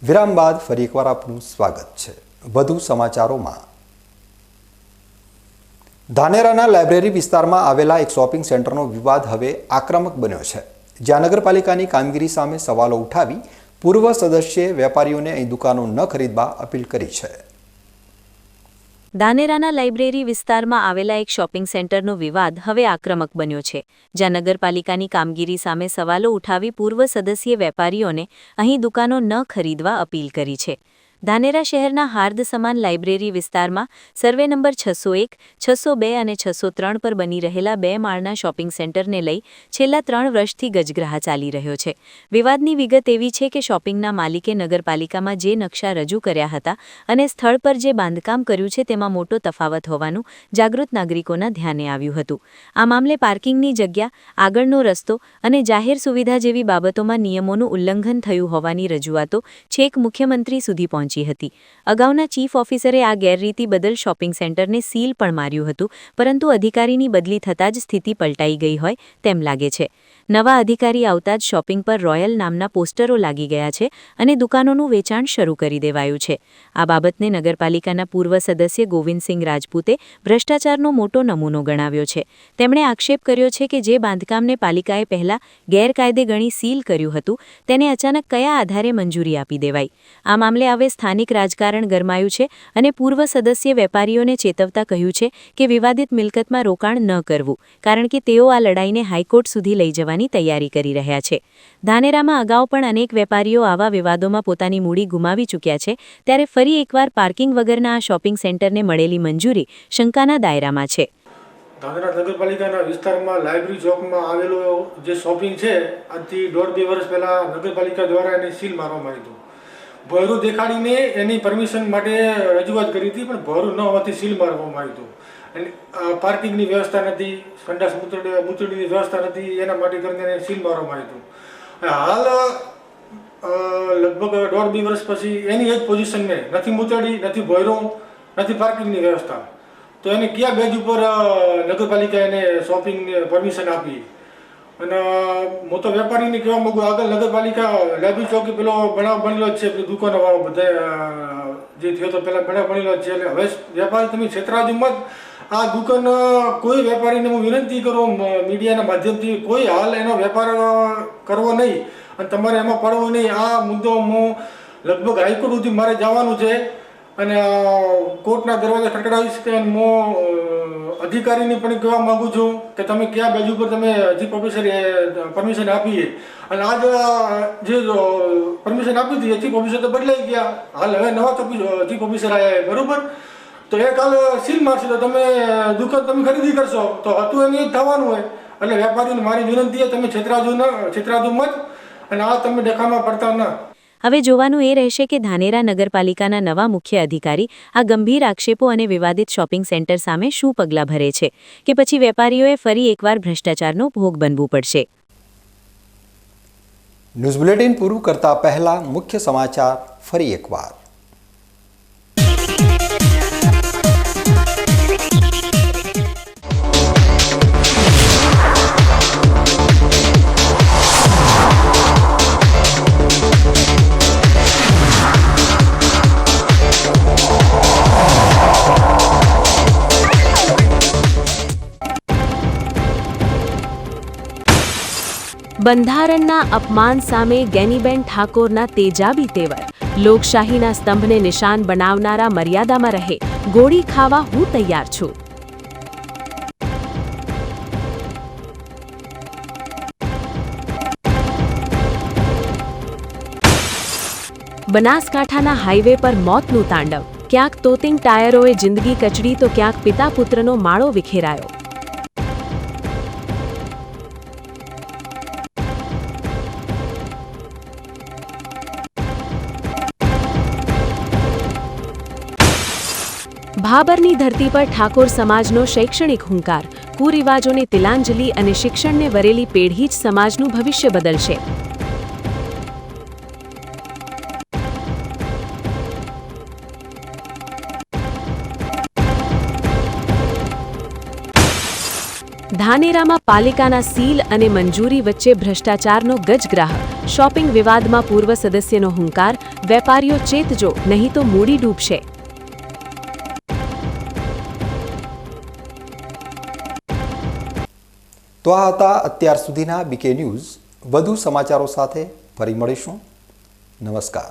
વિરામ બાદ ફરી એકવાર આપનું સ્વાગત છે. વધુ સમાચારોમાં. ધાનેરાના લાઇબ્રેરી વિસ્તારમાં આવેલા એક શોપિંગ સેન્ટરનો વિવાદ હવે આક્રમક બન્યો છે, જ્યાં નગરપાલિકાની કામગીરી સામે સવાલો ઉઠાવી પૂર્વ સદસ્યે વેપારીઓને અહીં દુકાનો ન ખરીદવા અપીલ કરી છે. ધાનેરાના લાઇબ્રેરી વિસ્તારમાં આવેલા એક શોપિંગ સેન્ટરનો વિવાદ હવે આક્રમક બન્યો છે, જ્યાં નગરપાલિકાની કામગીરી સામે સવાલો ઉઠાવી પૂર્વ સદસ્યે વેપારીઓને અહીં દુકાનો ન ખરીદવા અપીલ કરી છે. ધાનેરા શહેરના હાર્દ સમાન લાઇબ્રેરી વિસ્તારમાં સર્વે નંબર 601, 602 અને 603 પર બની રહેલા 2 માળના શોપિંગ સેન્ટરને લઈ છેલ્લા 3 વર્ષથી ગજગ્રાહ ચાલી રહ્યો છે. વિવાદની વિગત એવી છે કે શોપિંગના માલિકે નગરપાલિકામાં જે નકશા રજૂ કર્યા હતા અને સ્થળ પર જે બાંધકામ કર્યું છે તેમાં મોટો તફાવત હોવાનું જાગૃત નાગરિકોના ધ્યાને આવ્યું હતું. આ મામલે પાર્કિંગની જગ્યા, આગળનો રસ્તો અને જાહેર સુવિધા જેવી બાબતોમાં નિયમોનું ઉલ્લંઘન થયું હોવાની રજૂઆતો છેક મુખ્યમંત્રી સુધી પહોંચી પહોંચી હતી. અગાઉના ચીફ ઓફિસરે આ ગેરરીતિ બદલ શોપિંગ સેન્ટરને સીલ પણ માર્યું હતું, પરંતુ અધિકારીની બદલી થતાં જ સ્થિતિ પલટાઈ ગઈ હોય તેમ લાગે છે. નવા અધિકારી આવતા જ શોપિંગ પર રોયલ નામના પોસ્ટરો લાગી ગયા છે અને દુકાનોનું વેચાણ શરૂ કરી દેવાયું છે. આ બાબતને નગરપાલિકાના પૂર્વ સદસ્ય ગોવિંદસિંહ રાજપૂતે ભ્રષ્ટાચારનો મોટો નમૂનો ગણાવ્યો છે. તેમણે આક્ષેપ કર્યો છે કે જે બાંધકામને પાલિકાએ પહેલા ગેરકાયદે ગણી સીલ કર્યું હતું તેને અચાનક કયા આધારે મંજૂરી આપી દેવાઈ. આ મામલે હવે સ્થાનિક રાજકારણ ગરમાયું છે અને પૂર્વ સદસ્ય વેપારીઓને ચેતવતા કહ્યું છે કે વિવાદિત મિલકતમાં રોકાણ ન કરવું, કારણ કે તેઓ આ લડાઈને હાઈકોર્ટ સુધી લઈ જવાની તૈયારી કરી રહ્યા છે. ધાનેરામાં અગાઉ પણ અનેક વેપારીઓ આવા વિવાદોમાં પોતાની મૂડી ગુમાવી ચૂક્યા છે, ત્યારે ફરી એકવાર પાર્કિંગ વગરના આ શોપિંગ સેન્ટરને મળેલી મંજૂરી શંકાના દાયરામાં છે. ધાનેરા નગરપાલિકાના વિસ્તારમાં લાઇબ્રેરી ચોકમાં આવેલો જે શોપિંગ છે, આજથી 1.5-2 વર્ષ પહેલાં નગરપાલિકા દ્વારા એને સીલ મારવામાં આવ્યું હતું. ભોયરું દેખાડીને એની પરમિશન માટે રજૂઆત કરી હતી, પણ ભોયરું ન હોવાથી સીલ મારવામાં આવ્યું હતું. અને પાર્કિંગની વ્યવસ્થા નથી, સંડાસ મૂતળીની વ્યવસ્થા નથી, એના માટે કરીને એને સીલ મારવામાં આવ્યું હતું. હાલ લગભગ 1.5-2 વર્ષ પછી એની જ પોઝિશનને નથી મૂતળી, નથી ભોયરું, નથી પાર્કિંગની વ્યવસ્થા, તો એને કયા બેઝ ઉપર નગરપાલિકા એને શોપિંગની પરમિશન આપી? અને હું તો વેપારીને કહેવા માગું, આગળ નગરપાલિકા લાઇબ્રેરી ચોકી પેલો બનાવ બનેલો જ છે, દુકાનોવાળો બધા જે થયો તો પહેલાં બનાવ બનેલો જ છે. એટલે હવે વેપારી તમે છેતરાજો મત. આ દુકાન કોઈ વેપારીને હું વિનંતી કરું મીડિયાના માધ્યમથી, કોઈ હાલ એનો વેપાર કરવો નહીં અને તમારે એમાં પડવું નહીં. આ મુદ્દો હું લગભગ હાઈકોર્ટ સુધી મારે જવાનું છે અને કોર્ટના દરવાજા ખટખડાવીશ કે હું અધિકારીને પણ કહેવા માગું છું કે તમે કયા બાજુ પર તમે ચીફ ઓફિસરે પરમિશન આપીએ. અને આજ જે પરમિશન આપી હતી એ ચીફ ઓફિસર તો બદલાઈ ગયા, હાલ હવે નવા ચીફ ઓફિસર આવ્યા, બરાબર? તો એ કાલ સીલ મારશે તો તમે દુકાન તમે ખરીદી કરશો તો હતું એને જ થવાનું હોય. એટલે વેપારીને મારી વિનંતી છે, તમે છેતરાજો મત અને આ તમે દેખામાં પડતા ના. હવે જોવાનું એ રહેશે કે ધાનેરા નગરપાલિકાના નવા મુખ્ય અધિકારી આ ગંભીર આક્ષેપો અને વિવાદિત શોપિંગ સેન્ટર સામે શું પગલાં ભરે છે, કે પછી વેપારીઓએ ફરી એકવાર ભ્રષ્ટાચારનો ભોગ બનવું પડશે. ન્યૂઝ બુલેટિન પૂરું કરતા પહેલા મુખ્ય સમાચાર ફરી એકવાર. બંધારણના અપમાન સામે ગેનીબેન ઠાકોરના તેજાબી તેવર. લોકશાહીના સ્તંભને નિશાન બનાવનારા મર્યાદામાં રહે, ગોળી ખાવા હું તૈયાર છું. બનાસકાંઠાના હાઈવે પર મોતનું તાંડવ. ક્યાંક તોતિંગ ટાયરોએ જિંદગી કચડી તો ક્યાંક પિતા પુત્રનો માળો વિખેરાયો. ભાબરની ધરતી પર ઠાકોર સમાજનો શૈક્ષણિક હુંકાર. કુરિવાજોને તિલાંજલિ અને શિક્ષણને વરેલી પેઢી જ સમાજનું ભવિષ્ય બદલશે. ધાનેરામાં પાલિકાના સીલ અને મંજૂરી વચ્ચે ભ્રષ્ટાચારનો ગજગ્રાહ. શોપિંગ વિવાદમાં પૂર્વ સદસ્યનો હુંકાર. વેપારીઓ ચેતજો, નહીં તો મૂડી ડૂબશે. તો આ હતા અત્યાર સુધીના બીકે ન્યૂઝ. વધુ સમાચારો સાથે ફરી મળીશું. નમસ્કાર.